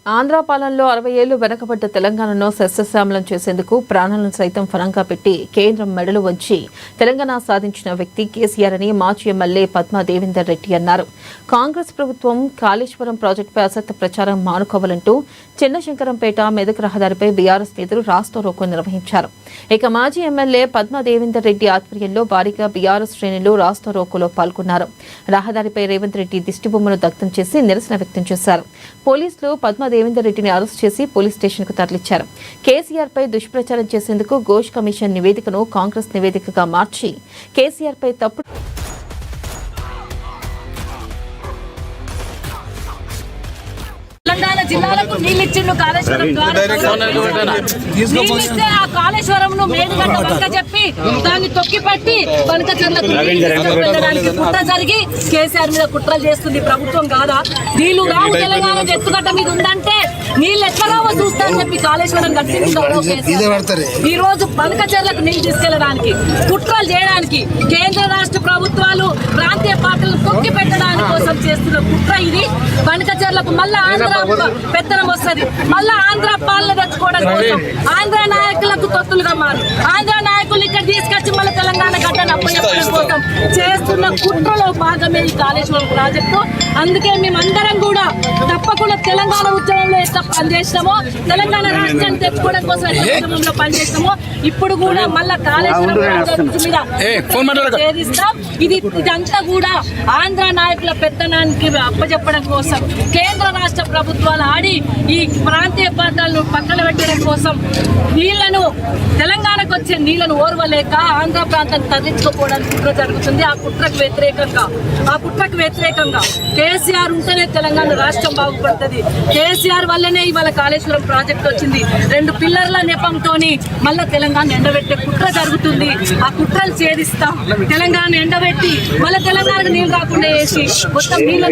ఆంధ్ర పాలనలో 60 ఏళ్లు వెనకబడ్డ తెలంగాణను సస్యశ్యామలం చేసేందుకు ప్రాణాలను సైతం ఫలంగా పెట్టి కేంద్రం మెడలు వంచి తెలంగాణ సాధించిన వ్యక్తి కేసీఆర్ అని మాజీ ఎమ్మెల్యే పద్మా దేవేందర్ రెడ్డి అన్నారు. కాంగ్రెస్ ప్రభుత్వం కాళేశ్వరం ప్రాజెక్టుపై అసత్య ప్రచారం మానుకోవాలంటూ చిన్నశంకరంపేట మెదక్ రహదారిపై బీఆర్ఎస్ నేతలు రాస్తారోకో నిర్వహించారు. ఇక మాజీ ఎమ్మెల్యే పద్మా దేవేందర్ రెడ్డి ఆధ్వర్యంలో భారీగా బీఆర్ఎస్ శ్రేణులు రాస్తారోకోలో పాల్గొన్నారు. రహదారిపై రేవంత్ రెడ్డి దిష్టిబొమ్మను దగ్ధం చేసి నిరసన వ్యక్తం చేశారు. పోలీసులు పద్మా దేవేందర్ రెడ్డిని అరెస్ట్ చేసి పోలీస్ స్టేషన్ కు తరలించారు. కేసీఆర్ పై దుష్ప్రచారం చేసేందుకు ఘోష్ కమిషన్ నివేదికను కాంగ్రెస్ నివేదికగా మార్చి కేసీఆర్ పై తప్పుడు తెలంగాణ జిల్లాలకు నీళ్ళిచ్చిండు కాళేశ్వరం నీళ్ళిస్తే ఆ కాళేశ్వరం ను మేడిగడ్డ వంక చెప్పి దాన్ని తొక్కిపట్టి బనకచర్లకు వెళ్ళడానికి కుట్ర జరిగి కేసీఆర్ మీద కుట్రలు చేస్తుంది ప్రభుత్వం కాదా? నీళ్లు రావు తెలంగాణ ఎత్తుగడ్డ మీద ఉందంటే నీళ్ళు ఎట్లా రావో చూస్తారని చెప్పి కాళేశ్వరం కట్టింది. ఈ రోజు బనకచర్లకు నీళ్లు తీసుకెళ్లడానికి కుట్రలు చేయడానికి కేంద్ర రాష్ట్ర ప్రభుత్వాలు ప్రాంతీయ పార్టీలను తొక్కి పెట్టడానికి కోసం చేస్తున్న కుట్ర ఇది. బనకచర్లకు మళ్ళా ఆంధ్ర పెత్తనం వస్తుంది, మళ్ళా ఆంధ్ర పాలన తెచ్చుకోవడం కోసం ఆంధ్ర నాయకులకు తొత్తులుగా మారు ఆంధ్ర నాయకులు ఇక్కడ తీసుకొచ్చి మళ్ళీ తెలంగాణ గడ్డను అప్పచెప్పడం కోసం చేస్తున్న కుట్రలో భాగమే ఈ కాళేశ్వరం ప్రాజెక్టు. అందుకే మేమందరం కూడా తప్పకుండా తెలంగాణ ఉద్యమంలో ఎంత పనిచేసినామో, తెలంగాణ రాష్ట్రాన్ని తెచ్చుకోవడం కోసం ఉద్యమంలో పనిచేసినామో, ఇప్పుడు కూడా మళ్ళా కాళేశ్వరం ప్రాజెక్టు మీద ఛేదిస్తాం. ఇదంతా కూడా ఆంధ్ర నాయకుల పెత్తనానికి అప్పచెప్పడం కోసం కేంద్ర రాష్ట్ర ప్రభుత్వాలు ఆడి ఈ ప్రాంతీయ ప్రాంతాలను పక్కన పెట్టడం కోసం నీళ్లను తెలంగాణకు వచ్చే నీళ్లను ఓర్వలేక ఆంధ్ర ప్రాంతాన్ని తరలించుకోవడానికి కుట్ర జరుగుతుంది. ఆ కుట్రకు వ్యతిరేకంగా కేసీఆర్ ఉంటేనే తెలంగాణ రాష్ట్రం బాగుపడుతుంది. కేసీఆర్ వల్లనే ఇవాళ కాళేశ్వరం ప్రాజెక్టు వచ్చింది. 2 పిల్లర్ల నెపంతో మళ్ళా తెలంగాణ ఎండబెట్టే కుట్ర జరుగుతుంది. ఆ కుట్రలు ఛేదిస్తాం. తెలంగాణ ఎండబెట్టి మళ్ళీ తెలంగాణకు నీళ్లు రాకుండా చేసి మొత్తం నీళ్ళ